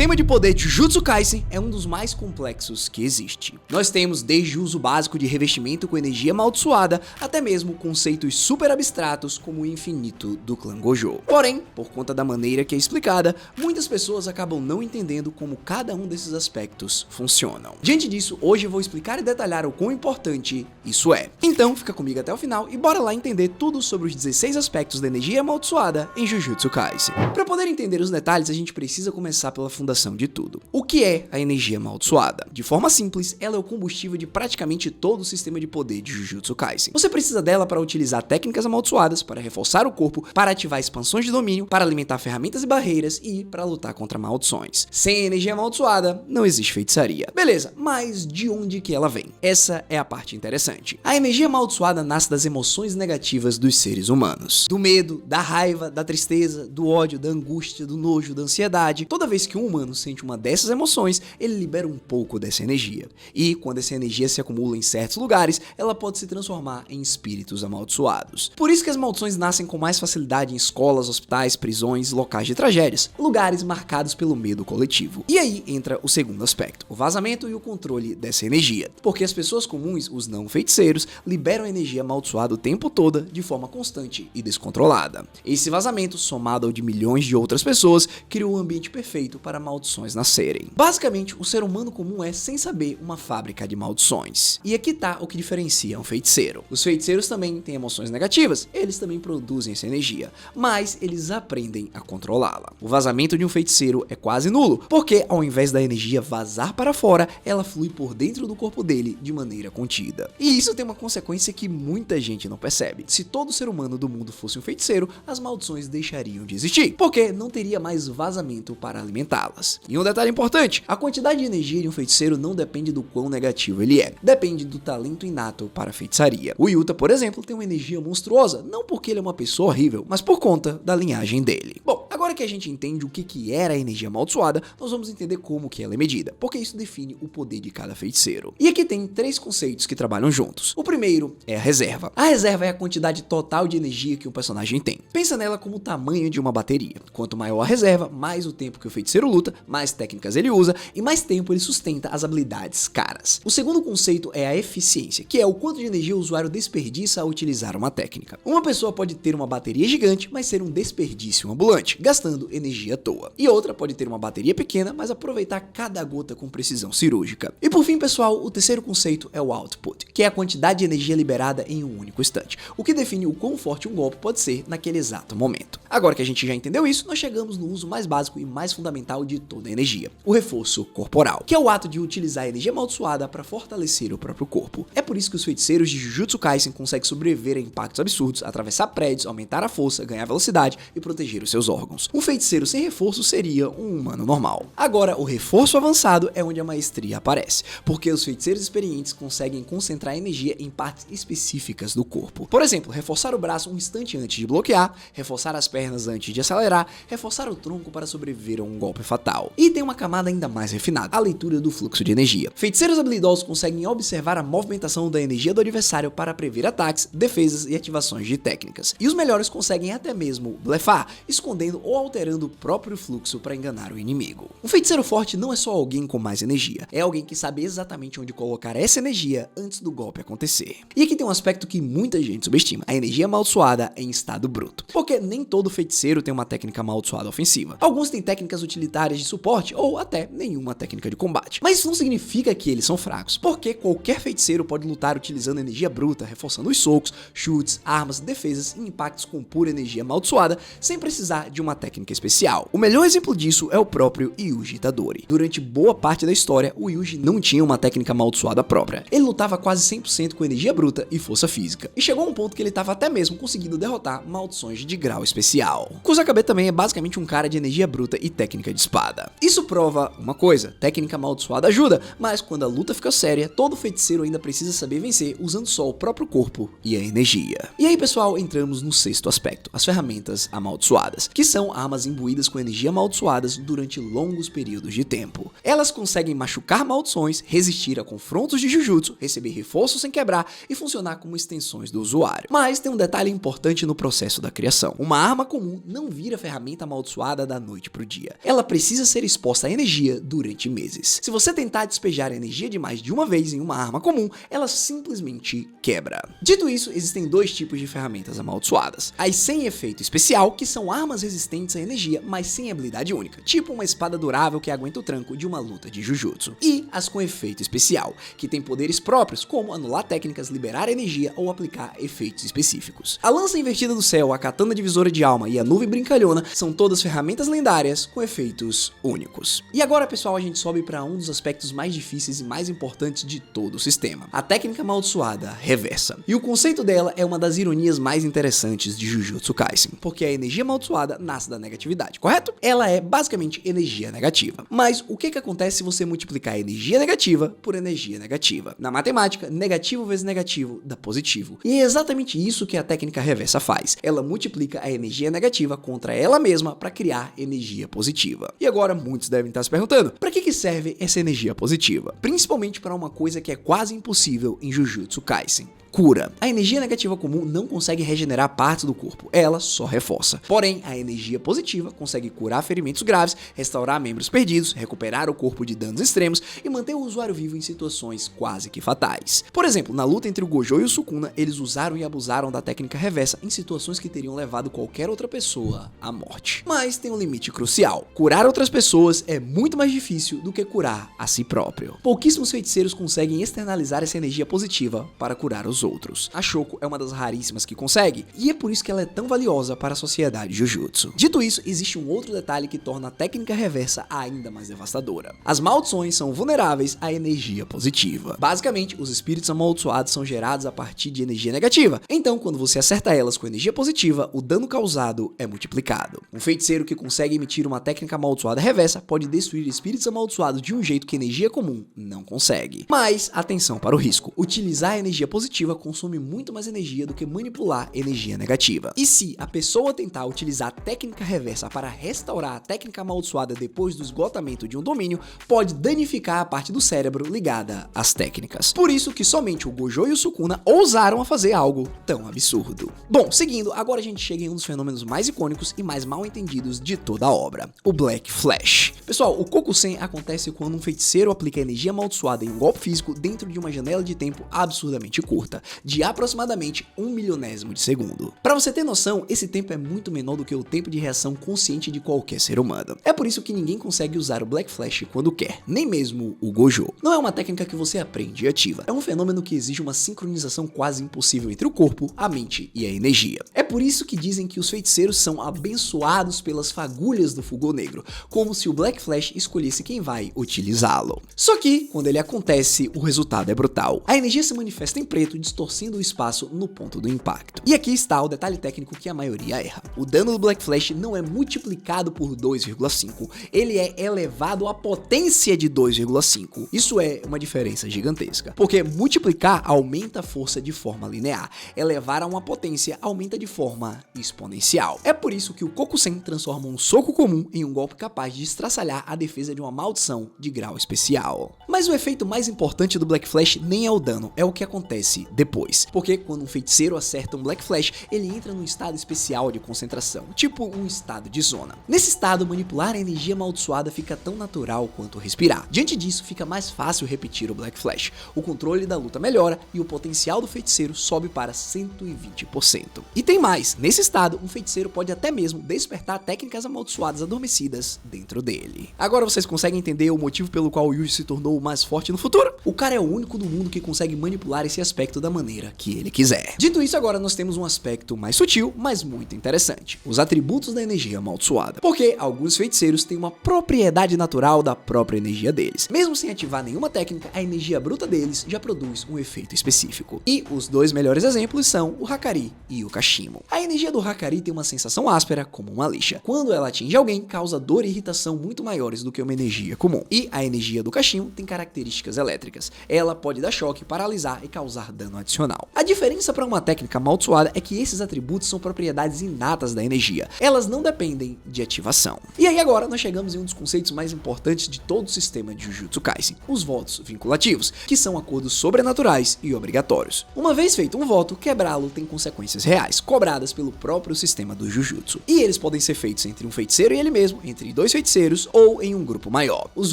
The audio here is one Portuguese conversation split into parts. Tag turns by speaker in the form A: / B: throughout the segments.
A: sistema de poder de Jujutsu Kaisen é um dos mais complexos que existe. Nós temos desde o uso básico de revestimento com energia amaldiçoada, até mesmo conceitos super abstratos como o infinito do clã Gojo. Porém, por conta da maneira que é explicada, muitas pessoas acabam não entendendo como cada um desses aspectos funcionam. Diante disso, hoje eu vou explicar e detalhar o quão importante isso é. Então, fica comigo até o final e bora lá entender tudo sobre os 16 aspectos da energia amaldiçoada em Jujutsu Kaisen. Para poder entender os detalhes, a gente precisa começar pela fundação de tudo. O que é a energia amaldiçoada? De forma simples, ela é o combustível de praticamente todo o sistema de poder de Jujutsu Kaisen. Você precisa dela para utilizar técnicas amaldiçoadas, para reforçar o corpo, para ativar expansões de domínio, para alimentar ferramentas e barreiras e para lutar contra maldições. Sem energia amaldiçoada, não existe feitiçaria. Beleza, mas de onde que ela vem? Essa é a parte interessante. A energia amaldiçoada nasce das emoções negativas dos seres humanos. Do medo, da raiva, da tristeza, do ódio, da angústia, do nojo, da ansiedade. Toda vez que um humano sente uma dessas emoções, ele libera um pouco dessa energia. E quando essa energia se acumula em certos lugares, ela pode se transformar em espíritos amaldiçoados. Por isso que as maldições nascem com mais facilidade em escolas, hospitais, prisões, locais de tragédias, lugares marcados pelo medo coletivo. E aí entra o segundo aspecto, o vazamento e o controle dessa energia. Porque as pessoas comuns, os não feiticeiros, liberam energia amaldiçoada o tempo todo de forma constante e descontrolada. Esse vazamento, somado ao de milhões de outras pessoas, criou um ambiente perfeito para maldições nascerem. Basicamente, o ser humano comum é, sem saber, uma fábrica de maldições. E aqui tá o que diferencia um feiticeiro. Os feiticeiros também têm emoções negativas, eles também produzem essa energia, mas eles aprendem a controlá-la. O vazamento de um feiticeiro é quase nulo, porque ao invés da energia vazar para fora, ela flui por dentro do corpo dele de maneira contida. E isso tem uma consequência que muita gente não percebe. Se todo ser humano do mundo fosse um feiticeiro, as maldições deixariam de existir, porque não teria mais vazamento para alimentá-las. E um detalhe importante, a quantidade de energia de um feiticeiro não depende do quão negativo ele é, depende do talento inato para a feitiçaria. O Yuta, por exemplo, tem uma energia monstruosa, não porque ele é uma pessoa horrível, mas por conta da linhagem dele. Bom, agora que a gente entende o que era a energia amaldiçoada, nós vamos entender como que ela é medida, porque isso define o poder de cada feiticeiro. E aqui tem três conceitos que trabalham juntos. O primeiro é a reserva. A reserva é a quantidade total de energia que um personagem tem. Pensa nela como o tamanho de uma bateria. Quanto maior a reserva, mais o tempo que o feiticeiro luta, mais técnicas ele usa e mais tempo ele sustenta as habilidades caras. O segundo conceito é a eficiência, que é o quanto de energia o usuário desperdiça ao utilizar uma técnica. Uma pessoa pode ter uma bateria gigante, mas ser um desperdício ambulante, gastando energia à toa. E outra pode ter uma bateria pequena, mas aproveitar cada gota com precisão cirúrgica. E por fim, pessoal, o terceiro conceito é o output, que é a quantidade de energia liberada em um único instante, o que define o quão forte um golpe pode ser naquele exato momento. Agora que a gente já entendeu isso, nós chegamos no uso mais básico e mais fundamental de toda a energia, o reforço corporal, que é o ato de utilizar a energia amaldiçoada para fortalecer o próprio corpo. É por isso que os feiticeiros de Jujutsu Kaisen conseguem sobreviver a impactos absurdos, atravessar prédios, aumentar a força, ganhar velocidade e proteger os seus órgãos. Um feiticeiro sem reforço seria um humano normal. Agora, o reforço avançado é onde a maestria aparece, porque os feiticeiros experientes conseguem concentrar energia em partes específicas do corpo. Por exemplo, reforçar o braço um instante antes de bloquear, reforçar as pernas antes de acelerar, reforçar o tronco para sobreviver a um golpe fatal. E tem uma camada ainda mais refinada, a leitura do fluxo de energia. Feiticeiros habilidosos conseguem observar a movimentação da energia do adversário para prever ataques, defesas e ativações de técnicas. E os melhores conseguem até mesmo blefar, escondendo ou alterando o próprio fluxo para enganar o inimigo. Um feiticeiro forte não é só alguém com mais energia, é alguém que sabe exatamente onde colocar essa energia antes do golpe acontecer. E aqui tem um aspecto que muita gente subestima, a energia amaldiçoada em estado bruto. Porque nem todo feiticeiro tem uma técnica amaldiçoada ofensiva. Alguns têm técnicas utilitárias de suporte ou até nenhuma técnica de combate. Mas isso não significa que eles são fracos, porque qualquer feiticeiro pode lutar utilizando energia bruta, reforçando os socos, chutes, armas, defesas e impactos com pura energia amaldiçoada, sem precisar de uma técnica especial. O melhor exemplo disso é o próprio Yuji Itadori. Durante boa parte da história, o Yuji não tinha uma técnica amaldiçoada própria. Ele lutava quase 100% com energia bruta e força física, e chegou a um ponto que ele estava até mesmo conseguindo derrotar maldições de grau especial. Kusakabe também é basicamente um cara de energia bruta e técnica de espada. Isso prova uma coisa, técnica amaldiçoada ajuda, mas quando a luta fica séria, todo feiticeiro ainda precisa saber vencer usando só o próprio corpo e a energia. E aí, pessoal, entramos no sexto aspecto, as ferramentas amaldiçoadas, que são são armas imbuídas com energia amaldiçoadas durante longos períodos de tempo. Elas conseguem machucar maldições, resistir a confrontos de Jujutsu, receber reforços sem quebrar e funcionar como extensões do usuário. Mas tem um detalhe importante no processo da criação. Uma arma comum não vira ferramenta amaldiçoada da noite pro dia. Ela precisa ser exposta à energia durante meses. Se você tentar despejar energia de mais de uma vez em uma arma comum, ela simplesmente quebra. Dito isso, existem dois tipos de ferramentas amaldiçoadas. As sem efeito especial, que são armas resistentes à energia, mas sem habilidade única, tipo uma espada durável que aguenta o tranco de uma luta de Jujutsu. E as com efeito especial, que têm poderes próprios, como anular técnicas, liberar energia ou aplicar efeitos específicos. A lança invertida do céu, a katana divisora de alma e a nuvem brincalhona são todas ferramentas lendárias com efeitos únicos. E agora, pessoal, a gente sobe para um dos aspectos mais difíceis e mais importantes de todo o sistema: a técnica amaldiçoada reversa. E o conceito dela é uma das ironias mais interessantes de Jujutsu Kaisen, porque a energia amaldiçoada nasce da negatividade, correto? Ela é basicamente energia negativa. Mas o que acontece se você multiplicar energia negativa por energia negativa? Na matemática, negativo vezes negativo dá positivo. E é exatamente isso que a técnica reversa faz. Ela multiplica a energia negativa contra ela mesma para criar energia positiva. E agora muitos devem estar se perguntando: para que serve essa energia positiva? Principalmente para uma coisa que é quase impossível em Jujutsu Kaisen: cura. A energia negativa comum não consegue regenerar partes do corpo, ela só reforça. Porém, a energia positiva consegue curar ferimentos graves, restaurar membros perdidos, recuperar o corpo de danos extremos e manter o usuário vivo em situações quase que fatais. Por exemplo, na luta entre o Gojo e o Sukuna, eles usaram e abusaram da técnica reversa em situações que teriam levado qualquer outra pessoa à morte. Mas tem um limite crucial: curar outras pessoas é muito mais difícil do que curar a si próprio. Pouquíssimos feiticeiros conseguem externalizar essa energia positiva para curar os outros. A Shoko é uma das raríssimas que consegue, e é por isso que ela é tão valiosa para a sociedade Jujutsu. Dito isso, existe um outro detalhe que torna a técnica reversa ainda mais devastadora: as maldições são vulneráveis à energia positiva. Basicamente, os espíritos amaldiçoados são gerados a partir de energia negativa, então quando você acerta elas com energia positiva, o dano causado é multiplicado. Um feiticeiro que consegue emitir uma técnica amaldiçoada reversa pode destruir espíritos amaldiçoados de um jeito que energia comum não consegue. Mas atenção para o risco: utilizar a energia positiva consome muito mais energia do que manipular energia negativa. E se a pessoa tentar utilizar a técnica reversa para restaurar a técnica amaldiçoada depois do esgotamento de um domínio, pode danificar a parte do cérebro ligada às técnicas. Por isso que somente o Gojo e o Sukuna ousaram a fazer algo tão absurdo. Bom, seguindo, agora a gente chega em um dos fenômenos mais icônicos e mais mal entendidos de toda a obra: o Black Flash. Pessoal, o Kokusen acontece quando um feiticeiro aplica energia amaldiçoada em um golpe físico dentro de uma janela de tempo absurdamente curta, de aproximadamente 1/1000º de segundo. Para você ter noção, esse tempo é muito menor do que o tempo de reação consciente de qualquer ser humano. É por isso que ninguém consegue usar o Black Flash quando quer, nem mesmo o Gojo. Não é uma técnica que você aprende e ativa, é um fenômeno que exige uma sincronização quase impossível entre o corpo, a mente e a energia. É por isso que dizem que os feiticeiros são abençoados pelas fagulhas do fulgor negro, como se o Black Flash escolhesse quem vai utilizá-lo. Só que, quando ele acontece, o resultado é brutal. A energia se manifesta em preto, distorcendo o espaço no ponto do impacto. E aqui está o detalhe técnico que a maioria erra: o dano do Black Flash não é multiplicado por 2,5, ele é elevado à potência de 2,5. Isso é uma diferença gigantesca, porque multiplicar aumenta a força de forma linear, elevar a uma potência aumenta de forma exponencial. É por isso que o Kokusen transforma um soco comum em um golpe capaz de estraçalhar a defesa de uma maldição de grau especial. Mas o efeito mais importante do Black Flash nem é o dano, é o que acontece depois. Porque quando um feiticeiro acerta um Black Flash, ele entra num estado especial de concentração, tipo um estado de zona. Nesse estado, manipular a energia amaldiçoada fica tão natural quanto respirar. Diante disso, fica mais fácil repetir o Black Flash, o controle da luta melhora e o potencial do feiticeiro sobe para 120%. E tem mais: nesse estado, um feiticeiro pode até mesmo despertar técnicas amaldiçoadas adormecidas dentro dele. Agora vocês conseguem entender o motivo pelo qual o Yuji se tornou o mais forte no futuro? O cara é o único do mundo que consegue manipular esse aspecto da maneira que ele quiser. Dito isso, agora nós temos um aspecto mais sutil, mas muito interessante: os atributos da energia amaldiçoada. Porque alguns feiticeiros têm uma propriedade natural da própria energia deles. Mesmo sem ativar nenhuma técnica, a energia bruta deles já produz um efeito específico. E os dois melhores exemplos são o Hakari e o Kashimo. A energia do Hakari tem uma sensação áspera, como uma lixa. Quando ela atinge alguém, causa dor e irritação muito maiores do que uma energia comum. E a energia do Kashimo tem características elétricas. Ela pode dar choque, paralisar e causar danos dano adicional. A diferença para uma técnica amaldiçoada é que esses atributos são propriedades inatas da energia, elas não dependem de ativação. E aí agora nós chegamos em um dos conceitos mais importantes de todo o sistema de Jujutsu Kaisen, os votos vinculativos, que são acordos sobrenaturais e obrigatórios. Uma vez feito um voto, quebrá-lo tem consequências reais, cobradas pelo próprio sistema do Jujutsu. E eles podem ser feitos entre um feiticeiro e ele mesmo, entre dois feiticeiros ou em um grupo maior. Os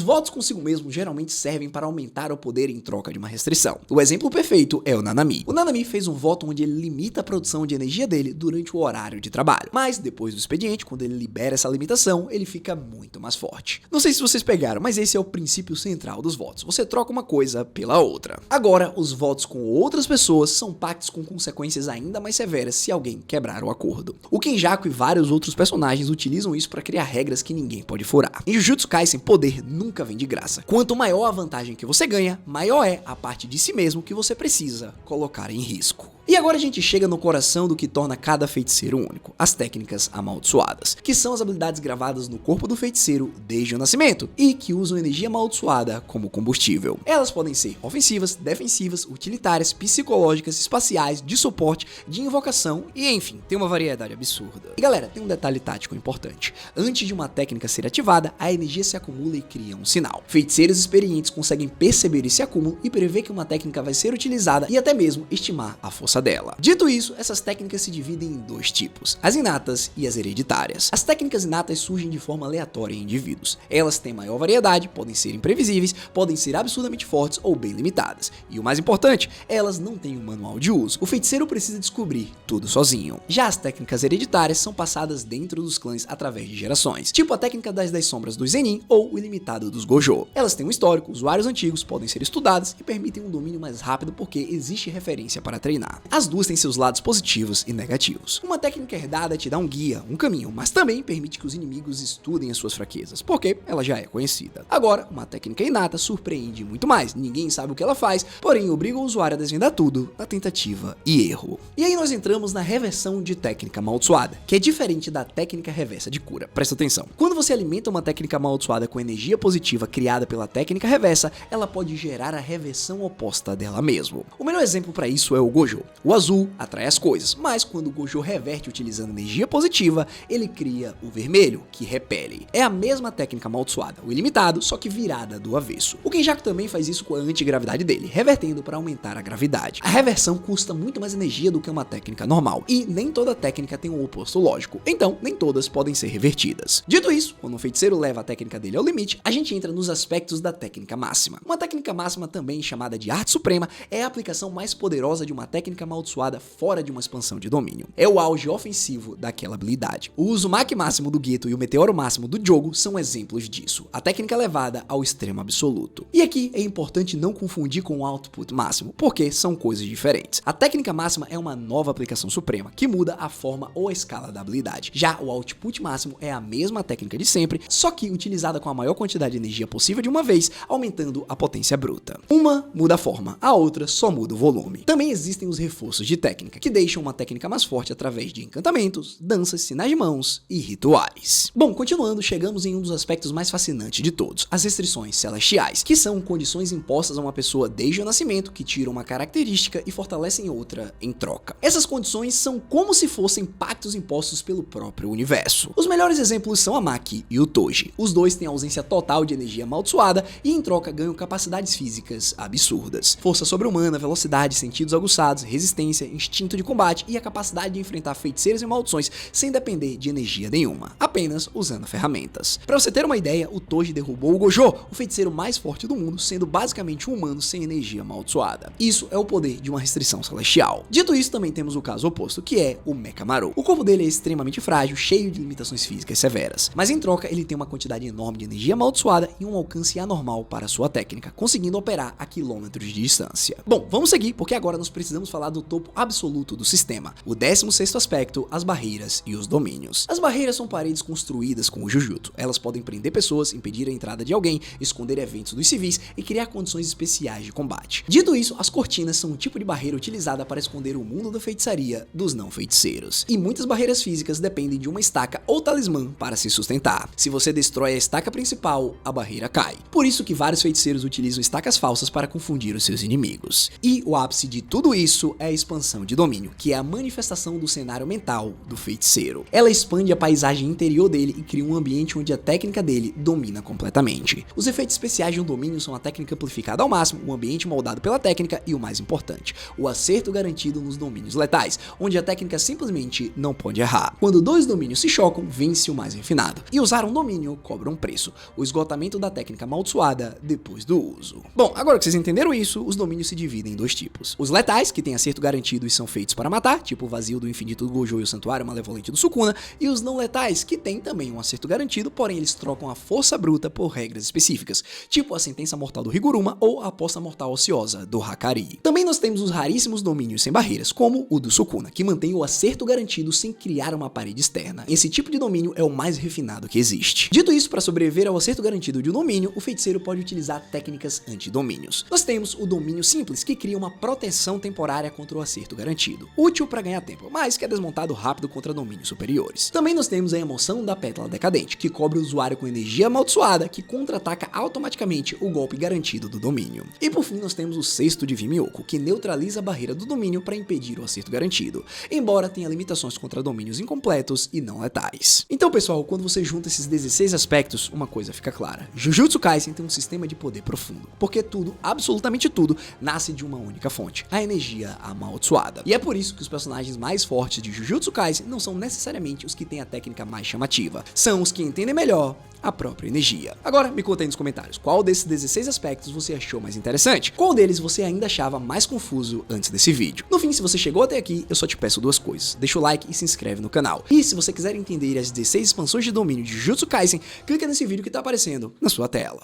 A: votos consigo mesmo geralmente servem para aumentar o poder em troca de uma restrição. O exemplo perfeito é o Nanami. O Nanami fez um voto onde ele limita a produção de energia dele durante o horário de trabalho, mas depois do expediente, quando ele libera essa limitação, ele fica muito mais forte. Não sei se vocês pegaram, mas esse é o princípio central dos votos. Você troca uma coisa pela outra. Agora, os votos com outras pessoas são pactos com consequências ainda mais severas se alguém quebrar o acordo. O Kenjaku e vários outros personagens utilizam isso para criar regras que ninguém pode furar. Em Jujutsu Kaisen, poder nunca vem de graça. Quanto maior a vantagem que você ganha, maior é a parte de si mesmo que você precisa colocar em risco. E agora a gente chega no coração do que torna cada feiticeiro único, as técnicas amaldiçoadas, que são as habilidades gravadas no corpo do feiticeiro desde o nascimento e que usam energia amaldiçoada como combustível. Elas podem ser ofensivas, defensivas, utilitárias, psicológicas, espaciais, de suporte, de invocação e enfim, tem uma variedade absurda. E galera, tem um detalhe tático importante. Antes de uma técnica ser ativada, a energia se acumula e cria um sinal. Feiticeiros experientes conseguem perceber esse acúmulo e prever que uma técnica vai ser utilizada e até mesmo estimar a força dela. Dito isso, essas técnicas se dividem em dois tipos, as inatas e as hereditárias. As técnicas inatas surgem de forma aleatória em indivíduos. Elas têm maior variedade, podem ser imprevisíveis, podem ser absurdamente fortes ou bem limitadas. E o mais importante, elas não têm um manual de uso. O feiticeiro precisa descobrir tudo sozinho. Já as técnicas hereditárias são passadas dentro dos clãs através de gerações, tipo a técnica das 10 sombras dos Zenin ou o ilimitado dos Gojo. Elas têm um histórico, usuários antigos podem ser estudadas e permitem um domínio mais rápido porque existe referência para treinar. As duas têm seus lados positivos e negativos. Uma técnica herdada te dá um guia, um caminho, mas também permite que os inimigos estudem as suas fraquezas, porque ela já é conhecida. Agora, uma técnica inata surpreende muito mais, ninguém sabe o que ela faz, porém obriga o usuário a desvendar tudo na tentativa e erro. E aí nós entramos na reversão de técnica amaldiçoada, que é diferente da técnica reversa de cura. Presta atenção. Quando você alimenta uma técnica amaldiçoada com energia positiva criada pela técnica reversa, ela pode gerar a reversão oposta dela mesmo. O melhor exemplo para isso é o Gojo. O azul atrai as coisas, mas quando o Gojo reverte utilizando energia positiva, ele cria o vermelho, que repele. É a mesma técnica amaldiçoada, o ilimitado, só que virada do avesso. O Kenjaku também faz isso com a antigravidade dele, revertendo para aumentar a gravidade. A reversão custa muito mais energia do que uma técnica normal, e nem toda técnica tem um oposto lógico, então nem todas podem ser revertidas. Dito isso, quando um feiticeiro leva a técnica dele ao limite, a gente entra nos aspectos da técnica máxima. Uma técnica máxima, também chamada de arte suprema, é a aplicação mais poderosa de uma técnica amaldiçoada fora de uma expansão de domínio. É o auge ofensivo daquela habilidade. O Uzumaki máximo do Geto e o Meteoro máximo do Jogo são exemplos disso. A técnica é levada ao extremo absoluto. E aqui é importante não confundir com o output máximo, porque são coisas diferentes. A técnica máxima é uma nova aplicação suprema, que muda a forma ou a escala da habilidade. Já o output máximo é a mesma técnica de sempre, só que utilizada com a maior quantidade de energia possível de uma vez, aumentando a potência bruta. Uma muda a forma, a outra só muda o volume. Também existem os reforços de técnica, que deixam uma técnica mais forte através de encantamentos, danças, sinais de mãos e rituais. Bom, continuando, chegamos em um dos aspectos mais fascinantes de todos, as restrições celestiais, que são condições impostas a uma pessoa desde o nascimento, que tiram uma característica e fortalecem outra em troca. Essas condições são como se fossem pactos impostos pelo próprio universo. Os melhores exemplos são a Maki e o Toji. Os dois têm ausência total de energia amaldiçoada e em troca ganham capacidades físicas absurdas. Força sobre-humana, velocidade, sentidos aguçados, resistência, instinto de combate e a capacidade de enfrentar feiticeiros e maldições sem depender de energia nenhuma, apenas usando ferramentas. Pra você ter uma ideia, o Toji derrubou o Gojo, o feiticeiro mais forte do mundo, sendo basicamente um humano sem energia amaldiçoada. Isso é o poder de uma restrição celestial. Dito isso, também temos o caso oposto, que é o Mekamaru. O corpo dele é extremamente frágil, cheio de limitações físicas severas, mas em troca ele tem uma quantidade enorme de energia amaldiçoada e um alcance anormal para sua técnica, conseguindo operar a quilômetros de distância. Bom, vamos seguir, porque agora nós precisamos falar falar do topo absoluto do sistema, o 16º aspecto, as barreiras e os domínios. As barreiras são paredes construídas com o Jujutsu. Elas podem prender pessoas, impedir a entrada de alguém, esconder eventos dos civis e criar condições especiais de combate. Dito isso, as cortinas são um tipo de barreira utilizada para esconder o mundo da feitiçaria dos não feiticeiros. E muitas barreiras físicas dependem de uma estaca ou talismã para se sustentar. Se você destrói a estaca principal, a barreira cai. Por isso que vários feiticeiros utilizam estacas falsas para confundir os seus inimigos. E o ápice de tudo isso é a expansão de domínio, que é a manifestação do cenário mental do feiticeiro. Ela expande a paisagem interior dele e cria um ambiente onde a técnica dele domina completamente. Os efeitos especiais de um domínio são a técnica amplificada ao máximo, um ambiente moldado pela técnica e o mais importante, o acerto garantido nos domínios letais, onde a técnica simplesmente não pode errar. Quando dois domínios se chocam, vence o mais refinado. E usar um domínio cobra um preço, o esgotamento da técnica amaldiçoada depois do uso. Bom, agora que vocês entenderam isso, os domínios se dividem em dois tipos. Os letais, que têm acerto garantido e são feitos para matar, tipo o vazio do infinito do Gojo e o santuário malevolente do Sukuna, e os não letais, que têm também um acerto garantido, porém eles trocam a força bruta por regras específicas, tipo a sentença mortal do Higuruma ou a aposta mortal ociosa do Hakari. Também nós temos os raríssimos domínios sem barreiras, como o do Sukuna, que mantém o acerto garantido sem criar uma parede externa. Esse tipo de domínio é o mais refinado que existe. Dito isso, para sobreviver ao acerto garantido de um domínio, o feiticeiro pode utilizar técnicas antidomínios. Nós temos o domínio simples, que cria uma proteção temporária contra o acerto garantido, útil para ganhar tempo, mas que é desmontado rápido contra domínios superiores. Também nós temos a emoção da pétala decadente, que cobre o usuário com energia amaldiçoada, que contra-ataca automaticamente o golpe garantido do domínio. E por fim nós temos o cesto de Vimioku, que neutraliza a barreira do domínio para impedir o acerto garantido, embora tenha limitações contra domínios incompletos e não letais. Então pessoal, quando você junta esses 16 aspectos, uma coisa fica clara: Jujutsu Kaisen tem um sistema de poder profundo, porque tudo, absolutamente tudo, nasce de uma única fonte, a energia amaldiçoada. E é por isso que os personagens mais fortes de Jujutsu Kaisen não são necessariamente os que têm a técnica mais chamativa, são os que entendem melhor a própria energia. Agora, me conta aí nos comentários, qual desses 16 aspectos você achou mais interessante? Qual deles você ainda achava mais confuso antes desse vídeo? No fim, se você chegou até aqui, eu só te peço duas coisas: deixa o like e se inscreve no canal. E se você quiser entender as 16 expansões de domínio de Jujutsu Kaisen, clica nesse vídeo que tá aparecendo na sua tela.